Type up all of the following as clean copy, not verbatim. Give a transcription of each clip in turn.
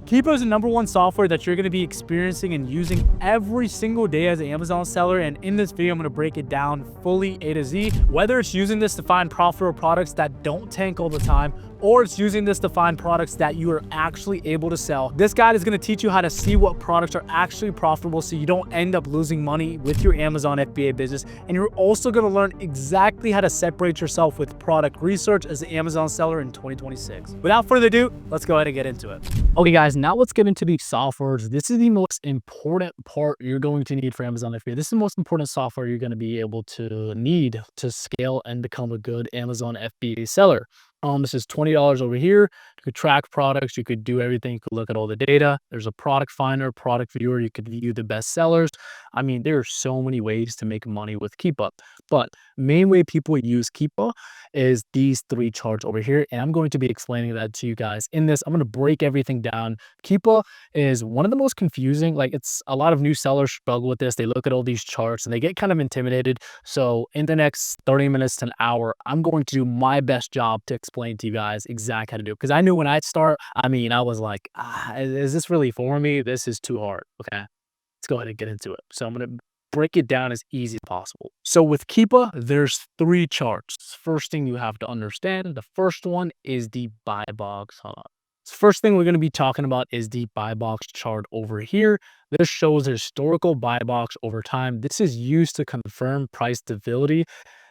KEEPA is the #1 software that you're going to be experiencing and using every single day as an Amazon seller. And in this video, I'm going to break it down fully A to Z, whether it's using this to find profitable products that don't tank all the time, or it's using this to find products that you are actually able to sell. This guide is going to teach you how to see what products are actually profitable so you don't end up losing money with your Amazon FBA business. And you're also going to learn exactly how to separate yourself with product research as an Amazon seller in 2026. Without further ado, let's go ahead and get into it. Okay, guys, now let's get into these softwares. This is the most important part you're going to need for Amazon FBA. This is the most important software you're going to be able to need to scale and become a good Amazon FBA seller. This is $20 over here. You could track products. You could do everything. You could look at all the data. There's a product finder, product viewer. You could view the best sellers. I mean, there are so many ways to make money with KEEPA, but main way people use KEEPA is these 3 charts over here. And I'm going to be explaining that to you guys in this. I'm going to break everything down. KEEPA is one of the most confusing. Like, it's a lot of new sellers struggle with this. They look at all these charts and they get kind of intimidated. So in the next 30 minutes to an hour, I'm going to do my best job to explain to you guys exactly how to do it. Because I knew when I start, I was like, is this really for me? This is too hard. Okay, let's go ahead and get into it. So I'm going to break it down as easy as possible. So with KEEPA, there's 3 charts. First thing you have to understand, the first one is the buy box. Hold on. So first thing we're going to be talking about is the buy box chart over here. This shows historical buy box over time. This is used to confirm price stability.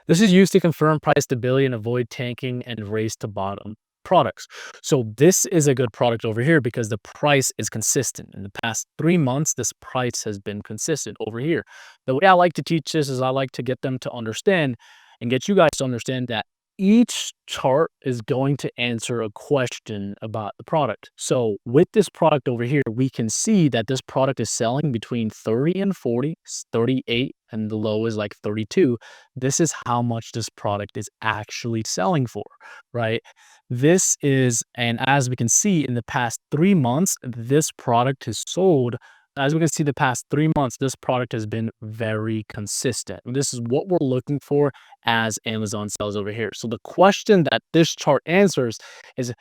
This is used to confirm price stability and avoid tanking and race to bottom products. So this is a good product over here because the price is consistent. In the past 3 months, this price has been consistent over here. The way I like to teach this is I like to get them to understand and get you guys to understand that each chart is going to answer a question about the product. So with this product over here, we can see that this product is selling between 30 and 40, 38, and the low is like 32. This is how much this product is actually selling for, right? This is, and as we can see in the past 3 months, this product has sold. As we can see, the past 3 months, this product has been very consistent. This is what we're looking for as Amazon sellers over here. So the question that this chart answers is,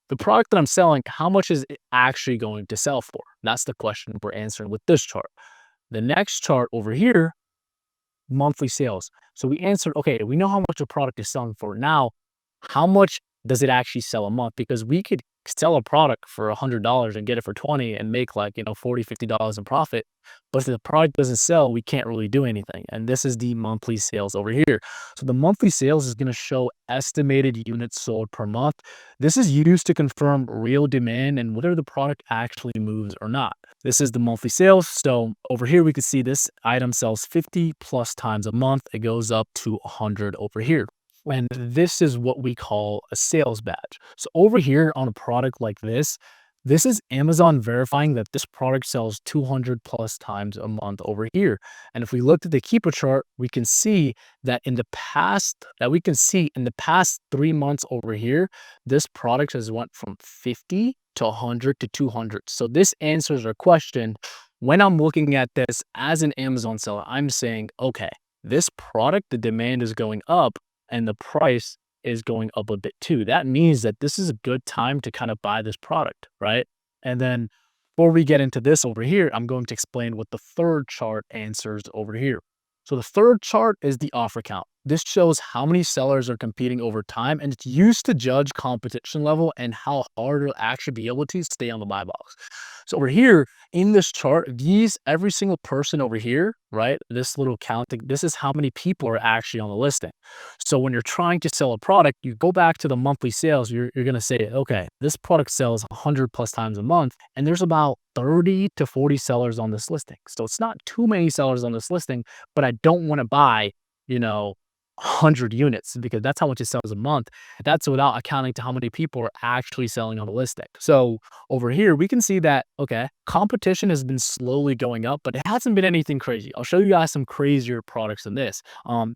the product that I'm selling, how much is it actually going to sell for? That's the question we're answering with this chart. The next chart over here, monthly sales. So we answered, okay, we know how much a product is selling for. Now, how much does it actually sell a month? Because we could sell a product for $100 and get it for 20 and make like, $40, $50 in profit. But if the product doesn't sell, we can't really do anything. And this is the monthly sales over here. So the monthly sales is going to show estimated units sold per month. This is used to confirm real demand and whether the product actually moves or not. This is the monthly sales. So over here, we can see this item sells 50 plus times a month. It goes up to 100 over here. And this is what we call a sales badge. So over here on a product like this is Amazon verifying that this product sells 200 plus times a month over here. And if we looked at the KEEPA chart, we can see that in the past 3 months over here, this product has went from 50 to 100 to 200. So this answers our question. When I'm looking at this as an Amazon seller, I'm saying, okay, this product, the demand is going up, and the price is going up a bit too. That means that this is a good time to kind of buy this product, right? And then before we get into this over here, I'm going to explain what the third chart answers over here. So the third chart is the offer count. This shows how many sellers are competing over time, and it's used to judge competition level and how hard it'll actually be able to stay on the buy box. So over here in this chart, every single person over here, right? This little count, this is how many people are actually on the listing. So when you're trying to sell a product, you go back to the monthly sales, you're going to say, okay, this product sells 100 plus times a month, and there's about 30 to 40 sellers on this listing. So it's not too many sellers on this listing, but I don't want to buy, 100 units because that's how much it sells a month. That's without accounting to how many people are actually selling on the listing. So over here, we can see that, okay, competition has been slowly going up, but it hasn't been anything crazy. I'll show you guys some crazier products than this.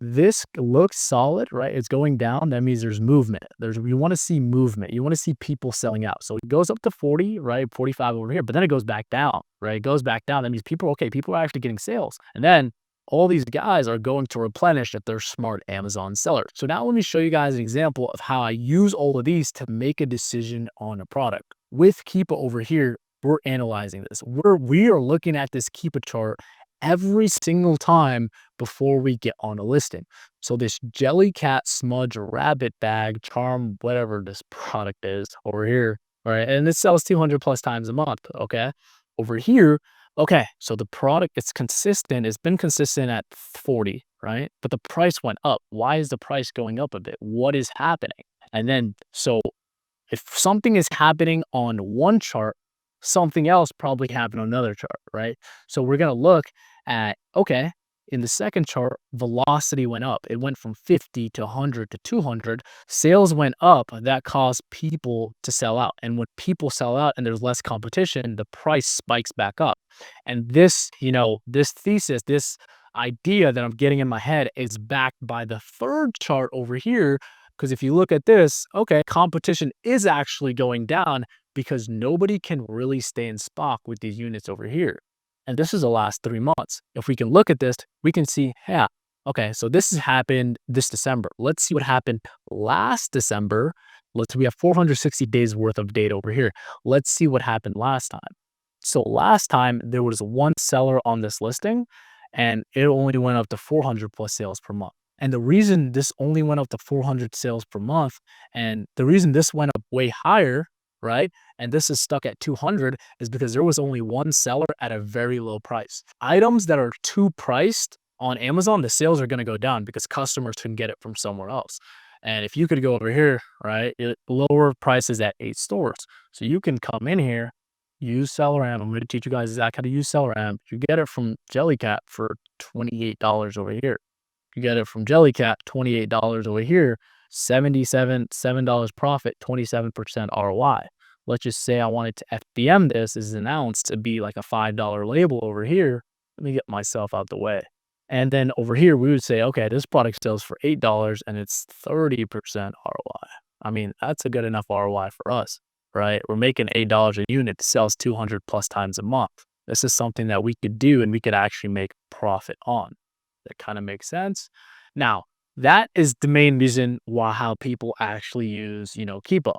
This looks solid, right? It's going down. That means there's movement. You want to see movement. You want to see people selling out. So it goes up to 40, right? 45 over here, but then it goes back down, right? It goes back down. That means people are actually getting sales. And then all these guys are going to replenish if they're smart Amazon sellers. So now let me show you guys an example of how I use all of these to make a decision on a product. With KEEPA over here, we're analyzing this. We are looking at this KEEPA chart every single time before we get on a listing. So this Jellycat Smudge Rabbit Bag Charm, whatever this product is over here, right? And it sells 200 plus times a month, okay? Over here, okay, so the product, it's consistent. It's been consistent at 40, right? But the price went up. Why is the price going up a bit? What is happening? And then, so if something is happening on one chart, something else probably happened on another chart, right? So we're going to look at, okay, in the second chart, velocity went up. It went from 50 to 100 to 200. Sales went up. That caused people to sell out. And when people sell out and there's less competition, the price spikes back up. And this, this thesis, this idea that I'm getting in my head is backed by the third chart over here. Because if you look at this, okay, competition is actually going down because nobody can really stay in stock with these units over here. And this is the last 3 months. If we can look at this, we can see, yeah, okay, so this has happened this December. Let's see what happened last December. We have 460 days worth of data over here. Let's see what happened last time. So last time there was one seller on this listing and it only went up to 400 plus sales per month. And the reason this only went up to 400 sales per month, and the reason this went up way higher, right? And this is stuck at 200 is because there was only one seller at a very low price. Items that are too priced on Amazon, the sales are going to go down because customers can get it from somewhere else. And if you could go over here, right, lower prices at 8 stores. So you can come in here, use Seller Amp. I'm going to teach you guys exactly how to use Seller Amp. You get it from Jellycat for $28 over here. You get it from Jellycat, $28 over here, $7 profit, 27% ROI. Let's just say I wanted to FBM this is announced to be like a $5 label over here. Let me get myself out the way. And then over here, we would say, okay, this product sells for $8 and it's 30% ROI. I mean, that's a good enough ROI for us, right? We're making $8 a unit, sells 200 plus times a month. This is something that we could do and we could actually make profit on. That kind of makes sense. Now, that is the main reason how people actually use, KEEPA.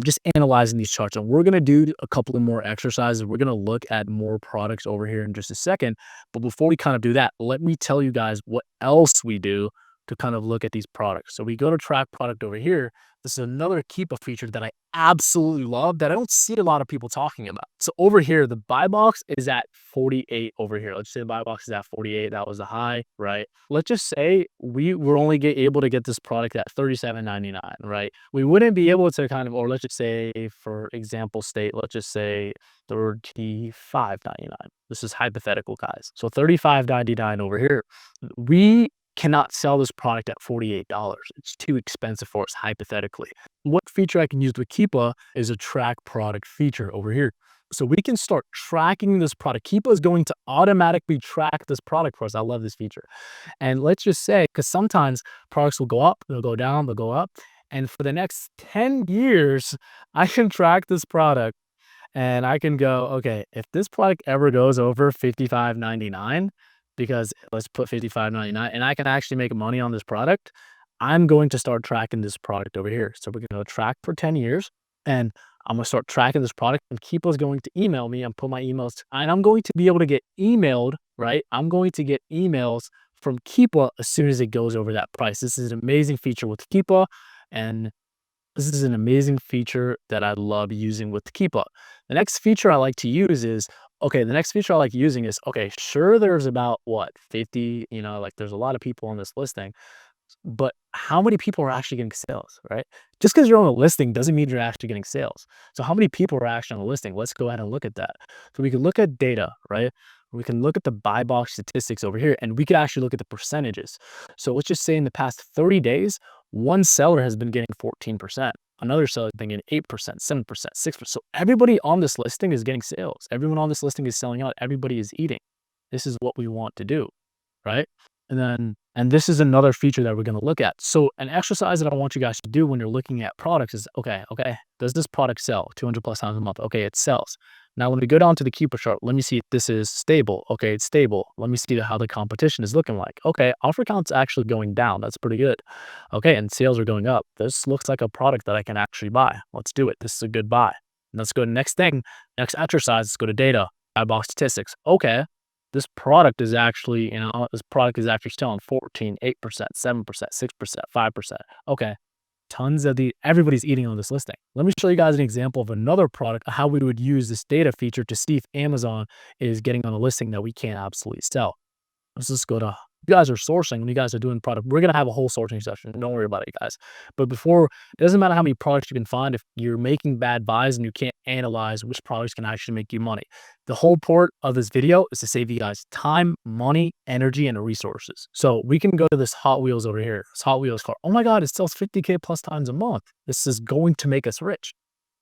Just analyzing these charts. And we're going to do a couple of more exercises. We're going to look at more products over here in just a second. But before we kind of do that, let me tell you guys what else we do to kind of look at these products. So we go to track product over here. This is another KEEPA feature that I absolutely love that I don't see a lot of people talking about. So over here, the buy box is at 48 over here. Let's say the buy box is at 48. That was the high, right? Let's just say we were only able to get this product at $37.99, right? We wouldn't be able to kind of, or let's just say for example state, let's just say $35.99. This is hypothetical, guys. So $35.99 over here. We cannot sell this product at $48. It's too expensive for us, hypothetically. What feature I can use with KEEPA is a track product feature over here. So we can start tracking this product. KEEPA is going to automatically track this product for us. I love this feature. And let's just say, because sometimes products will go up, they'll go down, they'll go up. And for the next 10 years, I can track this product and I can go, okay, if this product ever goes over $55.99, because let's put $55.99 and I can actually make money on this product, I'm going to start tracking this product over here. So we're going to track for 10 years and I'm going to start tracking this product and KEEPA is going to email me and put my emails and I'm going to be able to get emailed, right? I'm going to get emails from KEEPA as soon as it goes over that price. This is an amazing feature with KEEPA and this is an amazing feature that I love using with KEEPA. The next feature I like to use is, okay, the next feature I like using is, okay, sure, there's about, 50, like there's a lot of people on this listing, but how many people are actually getting sales, right? Just because you're on a listing doesn't mean you're actually getting sales. So how many people are actually on the listing? Let's go ahead and look at that. So we can look at data, right? We can look at the buy box statistics over here, and we could actually look at the percentages. So let's just say in the past 30 days, one seller has been getting 14%. Another seller has been getting 8%, 7%, 6%. So everybody on this listing is getting sales. Everyone on this listing is selling out. Everybody is eating. This is what we want to do, right? And this is another feature that we're going to look at. So an exercise that I want you guys to do when you're looking at products is, okay, does this product sell 200 plus times a month? Okay, it sells. Now, when we go down to the KEEPA chart, let me see if this is stable. Okay, it's stable. Let me see how the competition is looking like. Okay, offer count's actually going down. That's pretty good. Okay, and sales are going up. This looks like a product that I can actually buy. Let's do it. This is a good buy. Let's go to next thing, next exercise. Let's go to data, buy box statistics. Okay, this product is actually, this product is actually still on 14, 8%, 7%, 6%, 5%. Okay, tons of everybody's eating on this listing. Let me show you guys an example of another product, how we would use this data feature to see if Amazon is getting on a listing that we can't absolutely sell. Let's just go to, you guys are sourcing, when you guys are doing product, we're going to have a whole sourcing session. Don't worry about it, guys. But before, it doesn't matter how many products you can find. If you're making bad buys and you can't analyze which products can actually make you money. The whole point of this video is to save you guys time, money, energy, and resources. So we can go to this Hot Wheels over here. This Hot Wheels car. Oh my God, it sells 50K plus times a month. This is going to make us rich.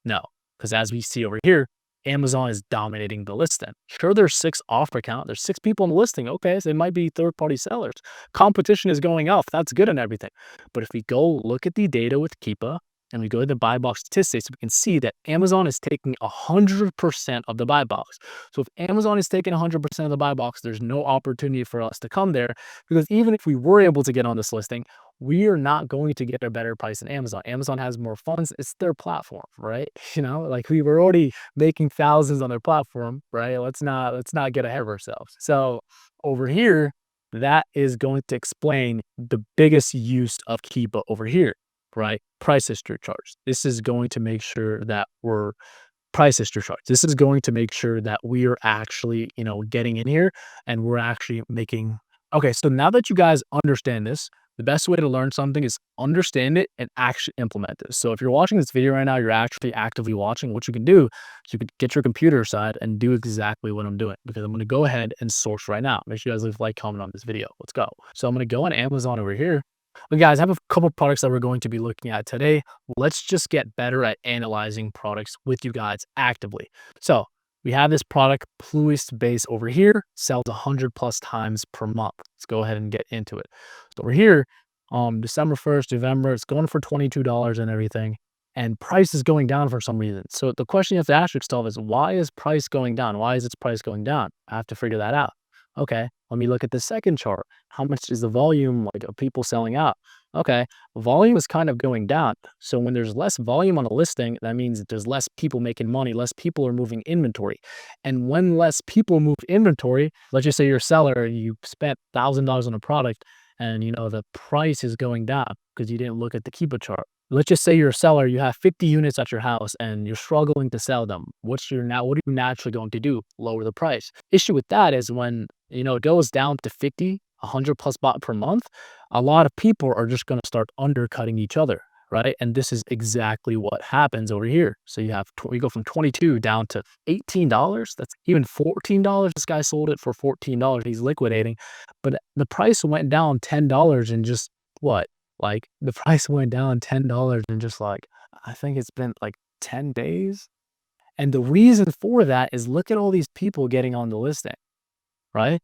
No, because as we see over here, Amazon is dominating the listing. Sure, there's 6 offer count. There's 6 people in the listing. Okay, so it might be third-party sellers. Competition is going up. That's good and everything. But if we go look at the data with KEEPA and we go to the buy box statistics, we can see that Amazon is taking 100% of the buy box. So if Amazon is taking 100% of the buy box, there's no opportunity for us to come there, because even if we were able to get on this listing, we are not going to get a better price than Amazon. Amazon has more funds. It's their platform, right? Like we were already making thousands on their platform, right? Let's not get ahead of ourselves. So over here, that is going to explain the biggest use of KEEPA over here, right? Price history charts. This is going to make sure that we're price history charts. This is going to make sure that we are actually, getting in here and we're actually making. Okay, so now that you guys understand this, the best way to learn something is understand it and actually implement this. So if you're watching this video right now, you're actually actively watching. What you can do is you could get your computer aside and do exactly what I'm doing, because I'm going to go ahead and source right now. Make sure you guys leave a like, comment on this video. Let's go. So I'm going to go on Amazon over here. But guys, I have a couple of products that we're going to be looking at today. Let's just get better at analyzing products with you guys actively. So we have this product, Pluist Base over here, sells 100 plus times per month. Let's go ahead and get into it. So over here, December 1st, November, it's going for $22 and everything. And price is going down for some reason. So the question you have to ask yourself is, why is price going down? Why is its price going down? I have to figure that out. Okay, let me look at the second chart. How much is the volume of people selling out? Okay, volume is kind of going down. So when there's less volume on a listing, that means that there's less people making money, less people are moving inventory. And when less people move inventory, let's just say you're a seller, you spent $1,000 on a product and the price is going down because you didn't look at the KEEPA chart. Let's just say you're a seller, you have 50 units at your house and you're struggling to sell them. What are you naturally going to do? Lower the price. Issue with that is when, it goes down to 50, 100 plus bot per month, a lot of people are just going to start undercutting each other, right? And this is exactly what happens over here. So we go from 22 down to $18. That's even $14. This guy sold it for $14. He's liquidating, but the price went down $10 in just what? Like the price went down $10 in just I think it's been 10 days. And the reason for that is, look at all these people getting on the listing, right?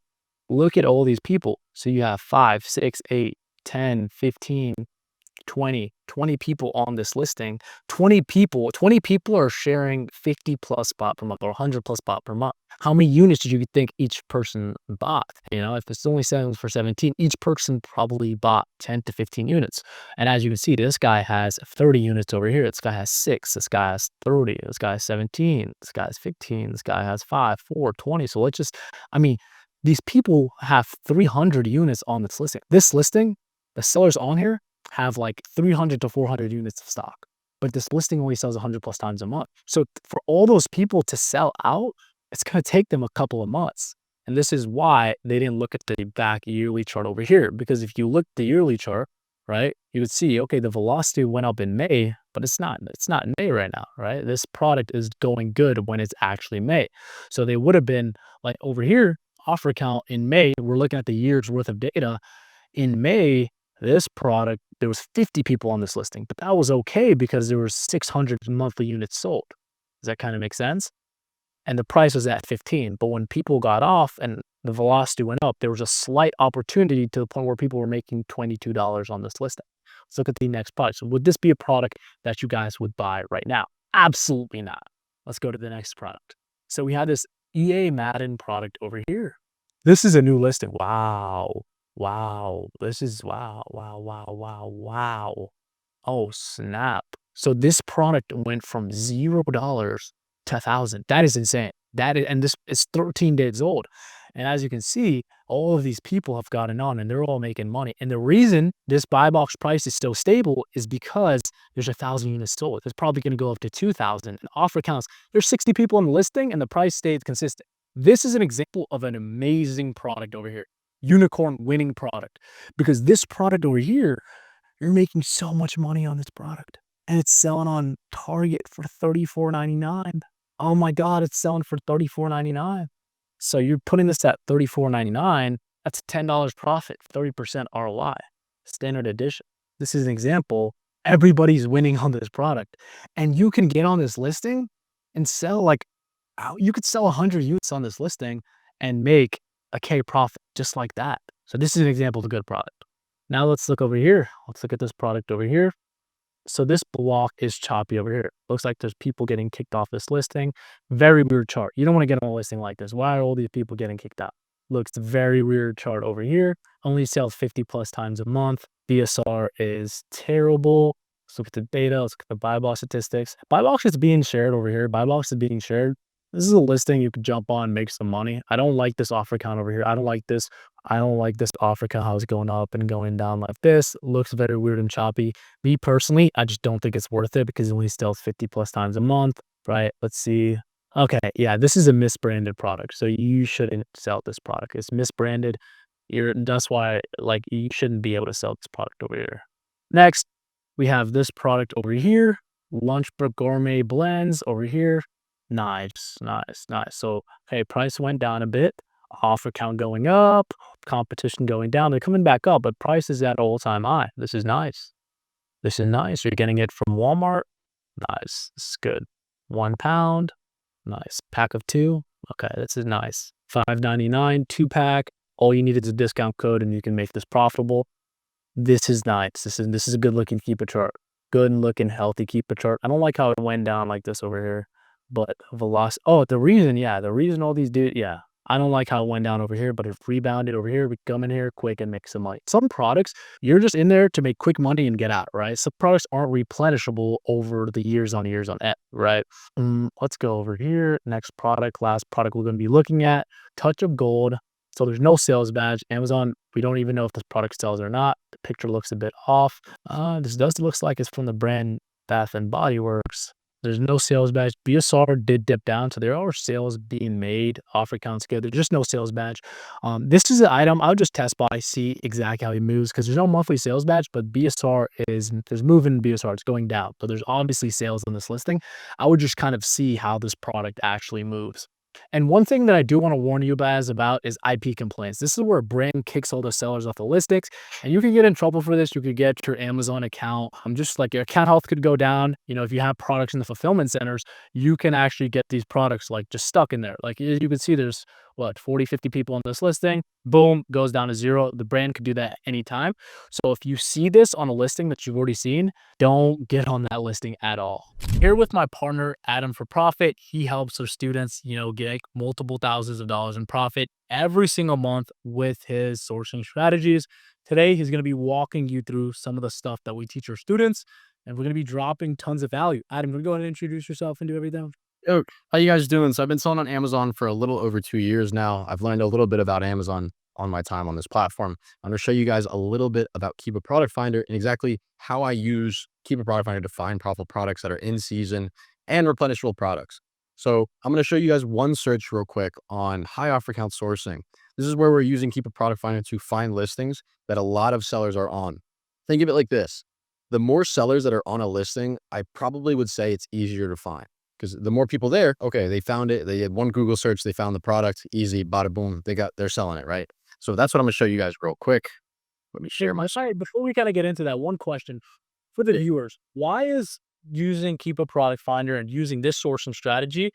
Look at all these people. So you have 5, 6, 8, 10, 15, 20 people on this listing. 20 people are sharing 50 plus bot per month or 100 plus bot per month. How many units did you think each person bought? If it's only selling for 17, each person probably bought 10 to 15 units. And as you can see, this guy has 30 units over here. This guy has 6. This guy has 30. This guy has 17. This guy has 15. This guy has 5, 4, 20. So these people have 300 units on this listing. This listing, the sellers on here have 300 to 400 units of stock, but this listing only sells 100 plus times a month. So for all those people to sell out, it's going to take them a couple of months. And this is why they didn't look at the back yearly chart over here, because if you look at the yearly chart, right, you would see, okay, the velocity went up in May, but it's not in May right now, right? This product is going good when it's actually May. So they would have been over here, offer count in May, we're looking at the year's worth of data. In May, this product, there was 50 people on this listing, but that was okay because there was 600 monthly units sold. Does that kind of make sense? And the price was at 15. But when people got off and the velocity went up, there was a slight opportunity to the point where people were making $22 on this listing. Let's look at the next product. So would this be a product that you guys would buy right now? Absolutely not. Let's go to the next product. So we have this EA Madden product over here. This is a new listing. Wow. Wow. This is wow. Oh, snap. So this product went from $0 to 1,000. That is insane. And this is 13 days old. And as you can see, all of these people have gotten on and they're all making money. And the reason this buy box price is still stable is because there's 1,000 units sold. It's probably going to go up to 2,000. And offer counts, there's 60 people on the listing and the price stayed consistent. This is an example of an amazing product over here. Unicorn winning product. Because this product over here, you're making so much money on this product. And it's selling on Target for $34.99. Oh my God, it's selling for $34.99. So you're putting this at $34.99. That's $10 profit, 30% ROI, standard edition. This is an example. Everybody's winning on this product. And you can get on this listing and sell you could sell 100 units on this listing and make a K profit just like that. So this is an example of a good product. Now let's look over here. Let's look at this product over here. So this block is choppy over here. Looks like there's people getting kicked off this listing. Very weird chart. You don't want to get on a listing like this. Why are all these people getting kicked out? Looks very weird chart over here. Only sells 50 plus times a month. BSR is terrible. Let's look at the beta. Let's look at the buy box statistics. Buy box is being shared over here. Buy box is being shared. This is a listing you could jump on and make some money. I don't like this offer count over here. I don't like this offer count, how it's going up and going down like this. Looks very weird and choppy. Me personally, I just don't think it's worth it because it only sells 50 plus times a month, right? Let's see. Okay, yeah, this is a misbranded product. So you shouldn't sell this product. It's misbranded. That's why you shouldn't be able to sell this product over here. Next, we have this product over here. Lunchbook Gourmet Blends over here. Nice. So, okay, price went down a bit. Offer count going up, competition going down. They're coming back up, but price is at all-time high. This is nice. You're getting it from Walmart. Nice. This is good. 1 pound. Nice. Pack of 2. Okay, this is nice. $5.99, 2-pack. All you need is a discount code and you can make this profitable. This is nice. This is a good-looking KEEPA chart. Good-looking, healthy KEEPA chart. I don't like how it went down like this over here. But velocity, the reason all these I don't like how it went down over here, but it rebounded over here. We come in here quick and make some money. Some products, you're just in there to make quick money and get out, right? Some products aren't replenishable over the years on end, right? Let's go over here. Next product, last product we're going to be looking at, Touch of Gold. So there's no sales badge. Amazon, we don't even know if this product sells or not. The picture looks a bit off. This looks like it's from the brand Bath and Body Works. There's no sales badge. BSR did dip down, so there are sales being made. Offer counts good. There's just no sales badge. This is an item I'll just test by, see exactly how it moves because there's no monthly sales badge, but there's moving BSR. It's going down. So there's obviously sales on this listing. I would just kind of see how this product actually moves. And one thing that I do want to warn you guys about is IP complaints. This is where a brand kicks all the sellers off the listings, and you can get in trouble for this. You could get your Amazon account. Just like your account health could go down. If you have products in the fulfillment centers, you can actually get these products just stuck in there. You can see there's 40, 50 people on this listing. Boom, goes down to 0. The brand could do that anytime. So if you see this on a listing that you've already seen, don't get on that listing at all. Here with my partner, Adam for Profit, he helps our students, get multiple thousands of dollars in profit every single month with his sourcing strategies. Today, he's going to be walking you through some of the stuff that we teach our students, and we're going to be dropping tons of value. Adam, go ahead and introduce yourself and do everything. Yo, how you guys doing? So I've been selling on Amazon for a little over 2 years now. I've learned a little bit about Amazon on my time on this platform. I'm going to show you guys a little bit about KEEPA Product Finder and exactly how I use KEEPA Product Finder to find profitable products that are in season and replenishable products. So I'm going to show you guys one search real quick on high offer count sourcing. This is where we're using KEEPA Product Finder to find listings that a lot of sellers are on. Think of it like this. The more sellers that are on a listing, I probably would say it's easier to find. Because the more people there, okay, they found it. They had one Google search, they found the product, easy, bada boom, they're selling it, right? So that's what I'm gonna show you guys real quick. Let me share my site. Before we kind of get into that, one question for the viewers: why is using KEEPA Product Finder and using this sourcing strategy,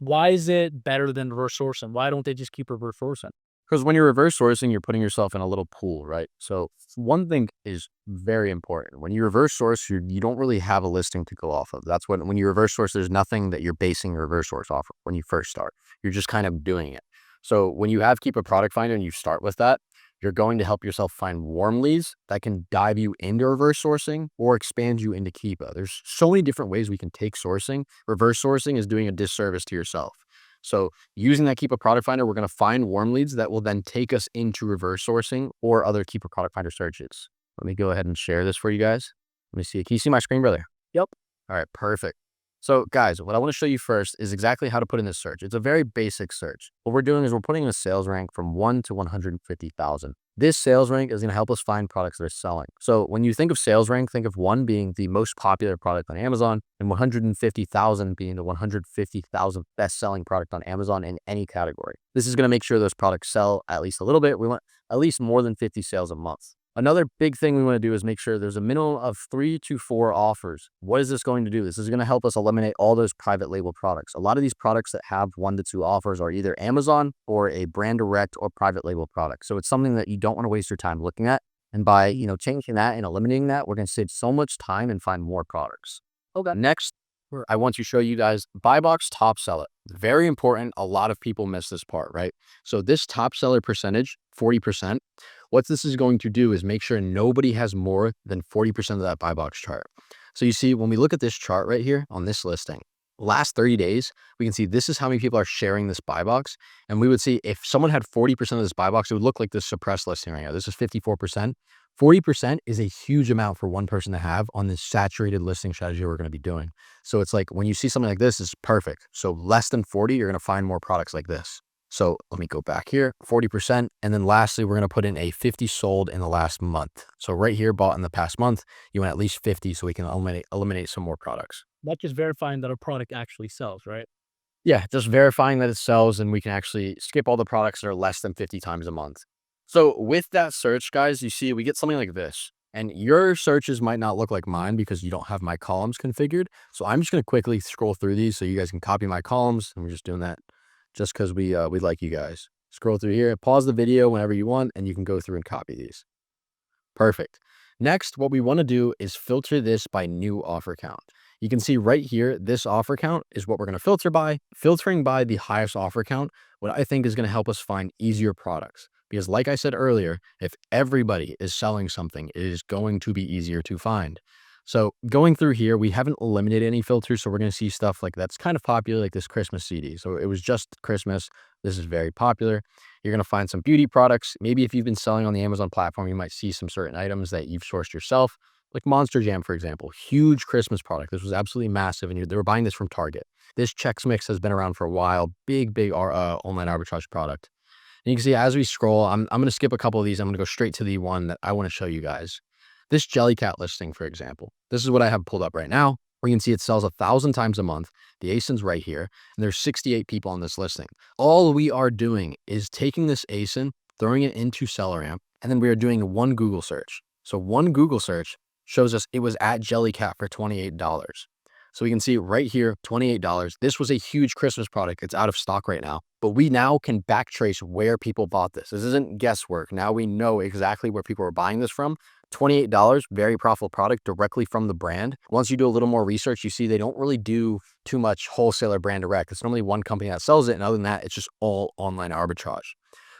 why is it better than reverse sourcing? Why don't they just keep reverse sourcing? Because when you're reverse sourcing, you're putting yourself in a little pool, right? So one thing is very important. When you reverse source, you don't really have a listing to go off of. That's when you reverse source, there's nothing that you're basing your reverse source off of when you first start. You're just kind of doing it. So when you have KEEPA Product Finder and you start with that, you're going to help yourself find warm leads that can dive you into reverse sourcing or expand you into KEEPA. There's so many different ways we can take sourcing. Reverse sourcing is doing a disservice to yourself. So using that KEEPA product finder, we're going to find warm leads that will then take us into reverse sourcing or other KEEPA product finder searches. Let me go ahead and share this for you guys. Let me see. Can you see my screen, brother? Yep. All right, perfect. So guys, what I want to show you first is exactly how to put in this search. It's a very basic search. What we're doing is we're putting in a sales rank from 1 to 150,000. This sales rank is going to help us find products that are selling. So when you think of sales rank, think of 1 being the most popular product on Amazon and 150,000 being the 150,000th best-selling product on Amazon in any category. This is going to make sure those products sell at least a little bit. We want at least more than 50 sales a month. Another big thing we want to do is make sure there's a minimum of 3 to 4 offers. What is this going to do? This is going to help us eliminate all those private label products. A lot of these products that have 1 to 2 offers are either Amazon or a brand direct or private label product. So it's something that you don't want to waste your time looking at. And by, changing that and eliminating that, we're going to save so much time and find more products. Okay. Next, I want to show you guys buy box top seller. Very important. A lot of people miss this part, right? So this top seller percentage, 40%, what this is going to do is make sure nobody has more than 40% of that buy box chart. So you see, when we look at this chart right here on this listing, last 30 days, we can see this is how many people are sharing this buy box. And we would see if someone had 40% of this buy box, it would look like this suppressed listing right here. This is 54%. 40% is a huge amount for one person to have on this saturated listing strategy we're going to be doing. So it's like when you see something like this, it's perfect. So less than 40, you're going to find more products like this. So let me go back here, 40%. And then lastly, we're going to put in a 50 sold in the last month. So right here, bought in the past month, you want at least 50 so we can eliminate some more products. That's just verifying that a product actually sells, right? Yeah, just verifying that it sells, and we can actually skip all the products that are less than 50 times a month. So with that search, guys, you see we get something like this. And your searches might not look like mine because you don't have my columns configured. So I'm just going to quickly scroll through these so you guys can copy my columns. And we're just doing that just because we like you guys. Scroll through here, pause the video whenever you want, and you can go through and copy these. Perfect. Next, what we want to do is filter this by new offer count. You can see right here, this offer count is what we're going to filter by. Filtering by the highest offer count, what I think is going to help us find easier products. Because like I said earlier, if everybody is selling something, it is going to be easier to find. So going through here, we haven't eliminated any filters. So we're going to see stuff like that's kind of popular, like this Christmas CD. So it was just Christmas. This is very popular. You're going to find some beauty products. Maybe if you've been selling on the Amazon platform, you might see some certain items that you've sourced yourself, like Monster Jam, for example, huge Christmas product. This was absolutely massive. And they were buying this from Target. This Chex Mix has been around for a while. Big online arbitrage product. And you can see as we scroll, I'm going to skip a couple of these. I'm going to go straight to the one that I want to show you guys. This Jellycat listing, for example, this is what I have pulled up right now. Where you can see it sells 1,000 times a month. The ASIN's right here, and there's 68 people on this listing. All we are doing is taking this ASIN, throwing it into SellerAmp, and then we are doing one Google search. So one Google search shows us it was at Jellycat for $28. So we can see right here, $28. This was a huge Christmas product. It's out of stock right now, but we now can backtrace where people bought this. This isn't guesswork. Now we know exactly where people are buying this from. $28, very profitable product directly from the brand. Once you do a little more research, you see they don't really do too much wholesaler brand direct. It's normally one company that sells it. And other than that, it's just all online arbitrage.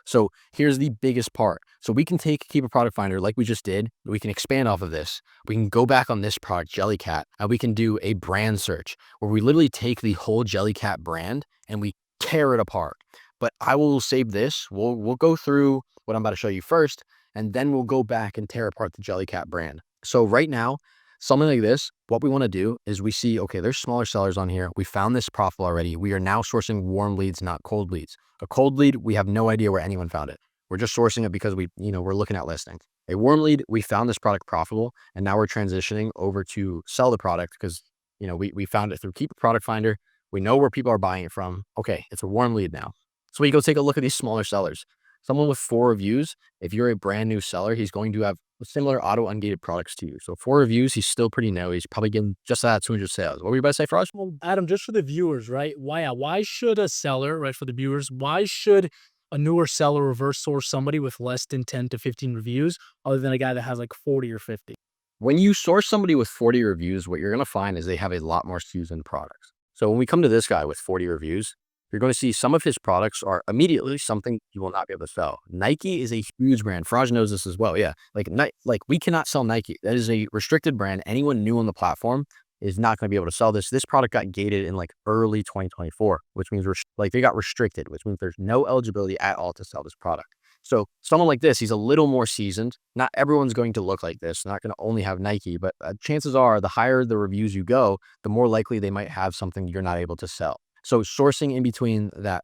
So here's the biggest part. So we can take KEEPA Product Finder like we just did. We can expand off of this. We can go back on this product, Jellycat, and we can do a brand search where we literally take the whole Jellycat brand and we tear it apart. But I will save this. We'll go through what I'm about to show you first, and then we'll go back and tear apart the Jellycat brand. So right now, something like this, what we want to do is we see, okay, there's smaller sellers on here. We found this profile already. We are now sourcing warm leads, not cold leads. A cold lead, we have no idea where anyone found it. We're just sourcing it because we're looking at listings. A warm lead, we found this product profitable, and now we're transitioning over to sell the product because, we found it through KEEPA Product Finder. We know where people are buying it from. Okay, it's a warm lead now. So we go take a look at these smaller sellers. Someone with 4 reviews, if you're a brand new seller, he's going to have similar auto ungated products to you. So 4 reviews, he's still pretty new. He's probably getting just that 200 sales. What were you about to say, Frost? Well, Adam, just for the viewers, right? Why should a seller, right, for the viewers, why should a newer seller reverse source somebody with less than 10 to 15 reviews other than a guy that has like 40 or 50? When you source somebody with 40 reviews, what you're going to find is they have a lot more SKUs and products. So when we come to this guy with 40 reviews, you're going to see some of his products are immediately something you will not be able to sell. Nike is a huge brand. Faraj knows this as well. Yeah. Like we cannot sell Nike. That is a restricted brand. Anyone new on the platform is not going to be able to sell this. This product got gated in like early 2024, which means like they got restricted, which means there's no eligibility at all to sell this product. So someone like this, he's a little more seasoned. Not everyone's going to look like this. Not going to only have Nike, but chances are the higher the reviews you go, the more likely they might have something you're not able to sell. So sourcing in between that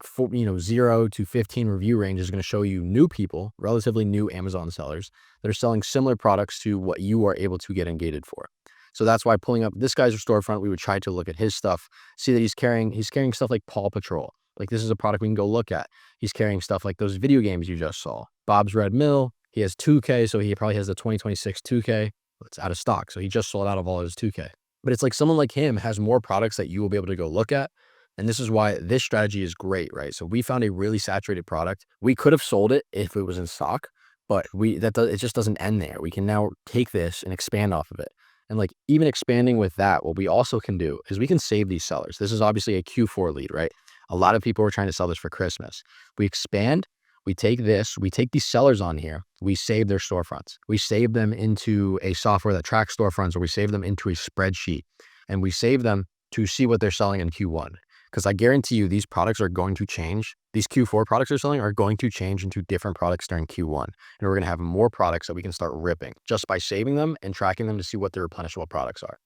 0 to 15 review range is going to show you new people, relatively new Amazon sellers that are selling similar products to what you are able to get gated for. So that's why pulling up this guy's storefront, we would try to look at his stuff, see that he's carrying stuff like Paw Patrol. Like this is a product we can go look at. He's carrying stuff like those video games you just saw. Bob's Red Mill, he has 2K, so he probably has the 2026 2K. It's out of stock, so he just sold out of all his 2K. But it's like someone like him has more products that you will be able to go look at. And this is why this strategy is great, right? So we found a really saturated product. We could have sold it if it was in stock, but it just doesn't end there. We can now take this and expand off of it. And like even expanding with that, what we also can do is we can save these sellers. This is obviously a Q4 lead, right? A lot of people are trying to sell this for Christmas. We expand, we take these sellers on here, we save their storefronts. We save them into a software that tracks storefronts, or we save them into a spreadsheet, and we save them to see what they're selling in Q1. Because I guarantee you these products are going to change. These Q4 products they're selling are going to change into different products during Q1. And we're going to have more products that we can start ripping just by saving them and tracking them to see what their replenishable products are.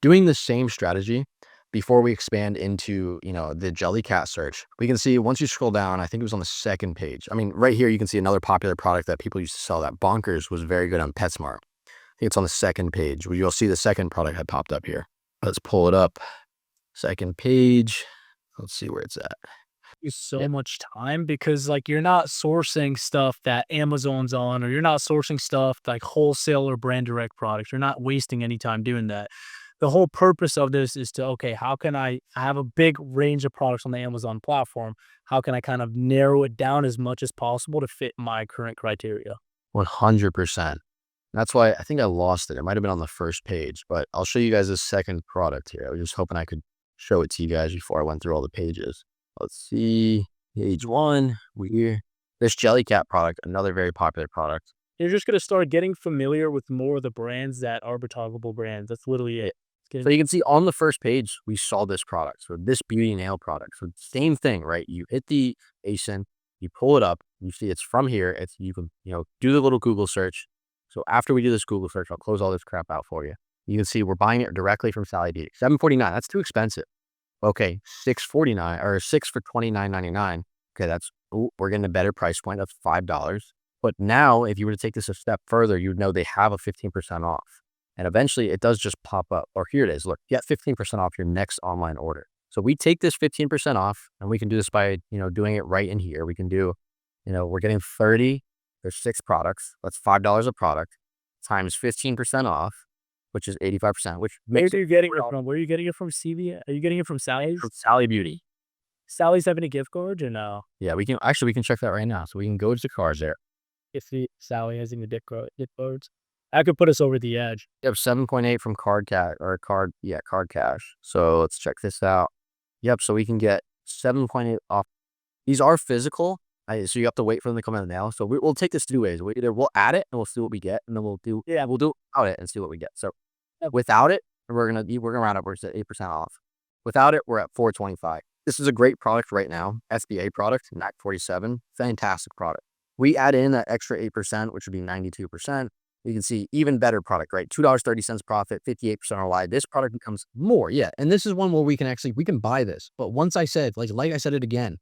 Doing the same strategy before we expand into, the Jellycat search, we can see once you scroll down, I think it was on the second page. I mean, right here, you can see another popular product that people used to sell that Bonkers was very good on PetSmart. I think it's on the second page where you'll see the second product had popped up here. Let's pull it up. Second page. Let's see where it's at. So much time because like you're not sourcing stuff that Amazon's on, or you're not sourcing stuff like wholesale or brand direct products. You're not wasting any time doing that. The whole purpose of this is to, okay, how can I have a big range of products on the Amazon platform? How can I kind of narrow it down as much as possible to fit my current criteria? 100%. That's why I think I lost it. It might have been on the first page, but I'll show you guys this second product here. I was just hoping I could show it to you guys before I went through all the pages. Let's see, page 1, this Jellycat product, another very popular product. You're just going to start getting familiar with more of the brands that are targetable brands. That's literally it. So you can see on the first page, we saw this product. So this beauty nail product. So same thing, right? You hit the ASIN, you pull it up, you see it's from here. You can, do the little Google search. So after we do this Google search, I'll close all this crap out for you. You can see we're buying it directly from Sally Beauty. $7.49. That's too expensive. Okay, $6.49 or $6 for $29.99. Okay, we're getting a better price point of $5. But now, if you were to take this a step further, you'd know they have a 15% off. And eventually, it does just pop up. Or here it is. Look, get 15% off your next online order. So we take this 15% off, and we can do this by doing it right in here. We can do, we're getting 30. There's 6 products. That's $5 a product times 15% off, which is 85%, which makes Where are you getting it from? Where are you getting it from? CVS? Are you getting it from Sally's? From Sally Beauty. Sally's have any gift cards or no? Yeah, we can check that right now. So we can go to the cards there. If Sally has any gift cards, that could put us over the edge. You have 7.8 from Card Cash. So let's check this out. Yep, so we can get 7.8 off. These are physical. So you have to wait for them to come in the mail. So we'll take this 2 ways. We'll add it and we'll see what we get, and then we'll do it without it and see what we get. So without it, we're gonna round up. We're at 8% off. Without it, we're at $4.25. This is a great product right now. FBA product, NAC 47, fantastic product. We add in that extra 8%, which would be 92%. You can see even better product, right? $2.30 profit, 58% ROI. This product becomes more, yeah. And this is one where we can buy this. But once I said, like I said it again,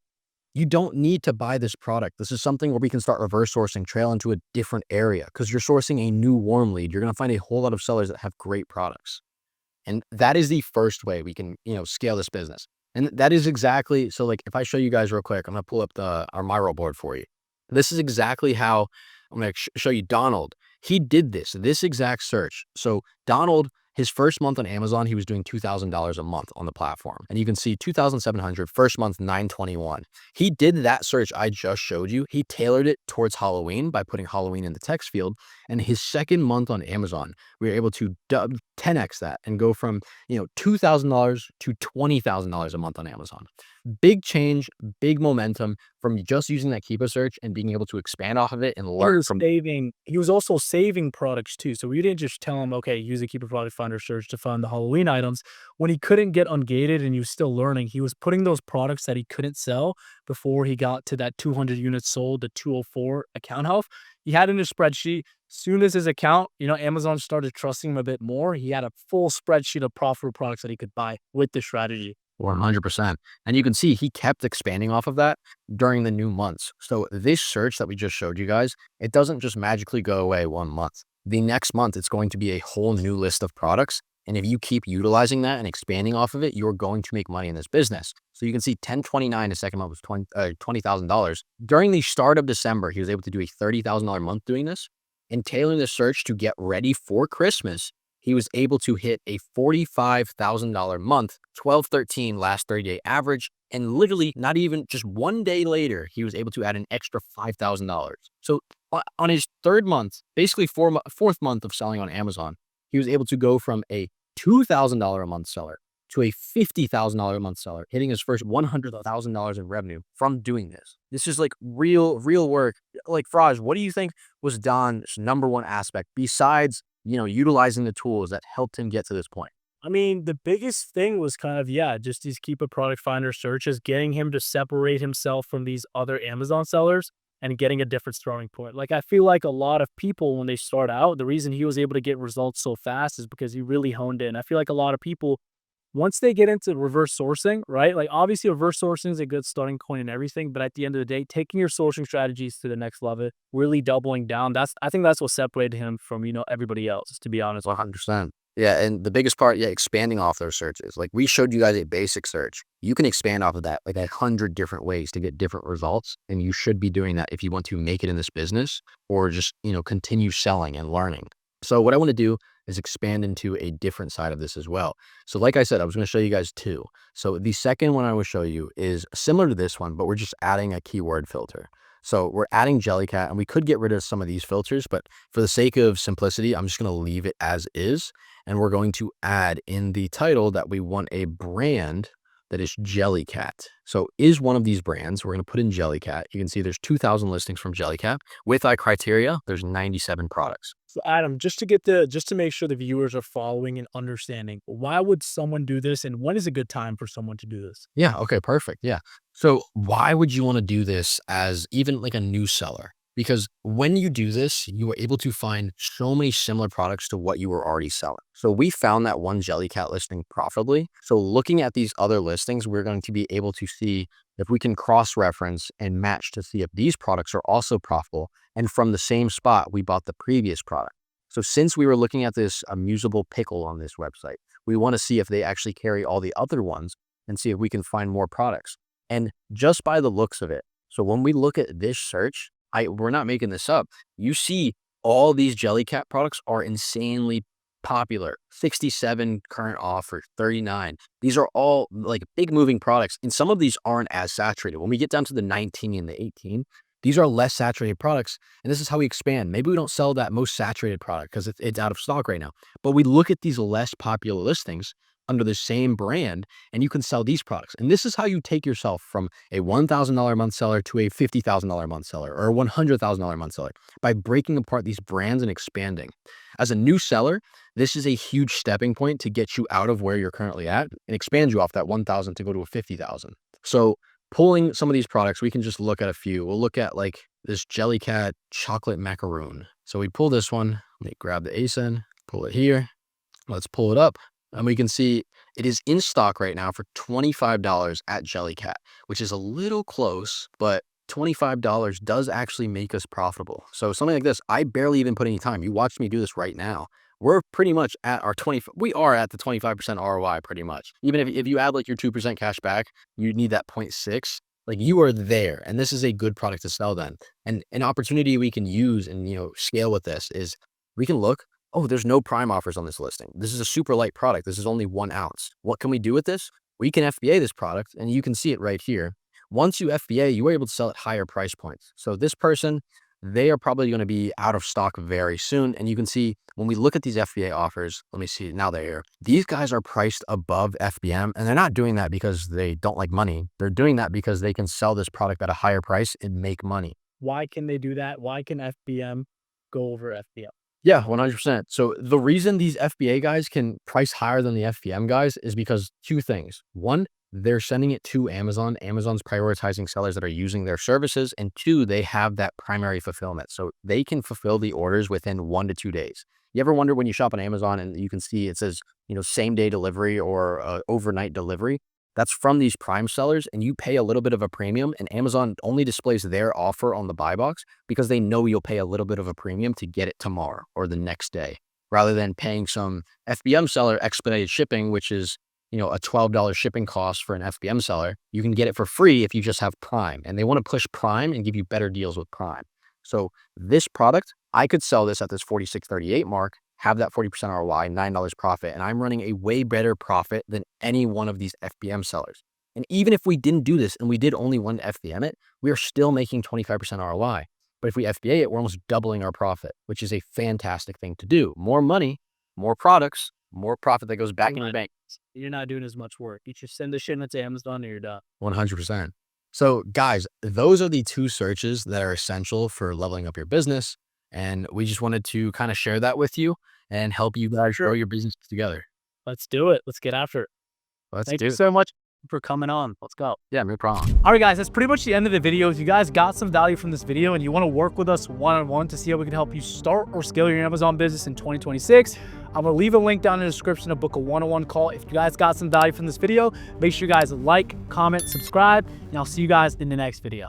you don't need to buy this product. This is something where we can start reverse sourcing, trail into a different area because you're sourcing a new warm lead. You're going to find a whole lot of sellers that have great products. And that is the first way we can, scale this business. And that is exactly, so like if I show you guys real quick, I'm going to pull up our Miro board for you. This is exactly how I'm going to show you Donald. He did this exact search. So Donald, his first month on Amazon, he was doing $2,000 a month on the platform. And you can see 2,700, first month, 921. He did that search I just showed you. He tailored it towards Halloween by putting Halloween in the text field. And his second month on Amazon, we were able to 10x that and go from, $2,000 to $20,000 a month on Amazon. Big change, big momentum from just using that Keepa search and being able to expand off of it and learn from. He was also saving products too. So we didn't just tell him, okay, use a Keeper Product Finder search to find the Halloween items. When he couldn't get ungated and he was still learning, he was putting those products that he couldn't sell before he got to that 200 units sold, the 204 account health. He had in his spreadsheet. Soon as his account, Amazon started trusting him a bit more, he had a full spreadsheet of profitable products that he could buy with this strategy. 100%. And you can see he kept expanding off of that during the new months. So this search that we just showed you guys, it doesn't just magically go away one month. The next month, it's going to be a whole new list of products. And if you keep utilizing that and expanding off of it, you're going to make money in this business. So you can see 1029, the second month was $20,000. During the start of December, he was able to do a $30,000 month doing this. And tailoring the search to get ready for Christmas, he was able to hit a $45,000 month, 1213 last 30-day average. And literally not even just one day later, he was able to add an extra $5,000. So on his third month, basically fourth month of selling on Amazon, he was able to go from a $2,000 a month seller to a $50,000 a month seller, hitting his first $100,000 in revenue from doing this. This is like real work. Like, Fraj, what do you think was Don's number one aspect besides, utilizing the tools that helped him get to this point? I mean, the biggest thing was kind of, just these Keepa Product Finder searches, getting him to separate himself from these other Amazon sellers and getting a different starting point. Like, I feel like a lot of people, when they start out, the reason he was able to get results so fast is because he really honed in. I feel like a lot of people, once they get into reverse sourcing, right? Like, obviously reverse sourcing is a good starting point and everything, but at the end of the day, taking your sourcing strategies to the next level, really doubling down, I think that's what separated him from, everybody else, to be honest. 100%. Yeah, and the biggest part, expanding off those searches. Like, we showed you guys a basic search. You can expand off of that like 100 different ways to get different results, and you should be doing that if you want to make it in this business or just, continue selling and learning. So what I want to do is expand into a different side of this as well. So like I said, I was going to show you guys two. So the second one I will show you is similar to this one, but we're just adding a keyword filter. So we're adding Jellycat, and we could get rid of some of these filters, but for the sake of simplicity, I'm just going to leave it as is. And we're going to add in the title that we want a brand that is Jellycat. So is one of these brands, we're going to put in Jellycat. You can see there's 2,000 listings from Jellycat. With our criteria, there's 97 products. So Adam, just to make sure the viewers are following and understanding, why would someone do this, and when is a good time for someone to do this? Yeah. Okay. Perfect. Yeah. So why would you want to do this as even like a new seller? Because when you do this, you are able to find so many similar products to what you were already selling. So we found that one Jellycat listing profitably. So looking at these other listings, we're going to be able to see if we can cross-reference and match to see if these products are also profitable. And from the same spot, we bought the previous product. So since we were looking at this amusable pickle on this website, we want to see if they actually carry all the other ones and see if we can find more products. And just by the looks of it, so when we look at this search, we're not making this up. You see all these Jellycat products are insanely popular. 67 current offer, 39. These are all like big moving products. And some of these aren't as saturated. When we get down to the 19 and the 18, these are less saturated products. And this is how we expand. Maybe we don't sell that most saturated product because it's out of stock right now. But we look at these less popular listings under the same brand, and you can sell these products. And this is how you take yourself from a $1,000 a month seller to a $50,000 a month seller or a $100,000 a month seller by breaking apart these brands and expanding. As a new seller, this is a huge stepping point to get you out of where you're currently at and expand you off that 1,000 to go to a 50,000. So pulling some of these products, we can just look at a few. We'll look at like this Jellycat chocolate macaroon. So we pull this one, let me grab the ASIN, pull it here. Let's pull it up. And we can see it is in stock right now for $25 at Jellycat, which is a little close, but $25 does actually make us profitable. So something like this, I barely even put any time. You watch me do this right now. We're pretty much at our we are at the 25% ROI pretty much. Even if you add like your 2% cash back, you need that 0.6. Like, you are there, and this is a good product to sell then. And an opportunity we can use and, scale with this is we can look, oh, there's no prime offers on this listing. This is a super light product. This is only 1 ounce. What can we do with this? We can FBA this product, and you can see it right here. Once you FBA, you are able to sell at higher price points. So this person, they are probably going to be out of stock very soon. And you can see when we look at these FBA offers, let me see, now they're here. These guys are priced above FBM, and they're not doing that because they don't like money. They're doing that because they can sell this product at a higher price and make money. Why can they do that? Why can FBM go over FBM? Yeah, 100%. So the reason these FBA guys can price higher than the FBM guys is because two things. One, they're sending it to Amazon. Amazon's prioritizing sellers that are using their services. And two, they have that primary fulfillment. So they can fulfill the orders within 1 to 2 days. You ever wonder when you shop on Amazon and you can see it says, same day delivery or overnight delivery? That's from these Prime sellers, and you pay a little bit of a premium, and Amazon only displays their offer on the buy box because they know you'll pay a little bit of a premium to get it tomorrow or the next day, rather than paying some FBM seller expedited shipping, which is, a $12 shipping cost for an FBM seller. You can get it for free if you just have Prime, and they want to push Prime and give you better deals with Prime. So this product, I could sell this at this $46.38 mark, have that 40% ROI, $9 profit, and I'm running a way better profit than any one of these FBM sellers. And even if we didn't do this and we did only one FBM it, we are still making 25% ROI. But if we FBA it, we're almost doubling our profit, which is a fantastic thing to do. More money, more products, more profit that goes back in your bank. You're not doing as much work. You just send the shit into Amazon and you're done. 100%. So guys, those are the two searches that are essential for leveling up your business. And we just wanted to kind of share that with you and help you guys grow your business together. Let's do it. Let's get after it. Thank you so much for coming on. Let's go. Yeah, no problem. All right, guys, that's pretty much the end of the video. If you guys got some value from this video and you want to work with us one-on-one to see how we can help you start or scale your Amazon business in 2026, I'm going to leave a link down in the description to book a one-on-one call. If you guys got some value from this video, make sure you guys like, comment, subscribe, and I'll see you guys in the next video.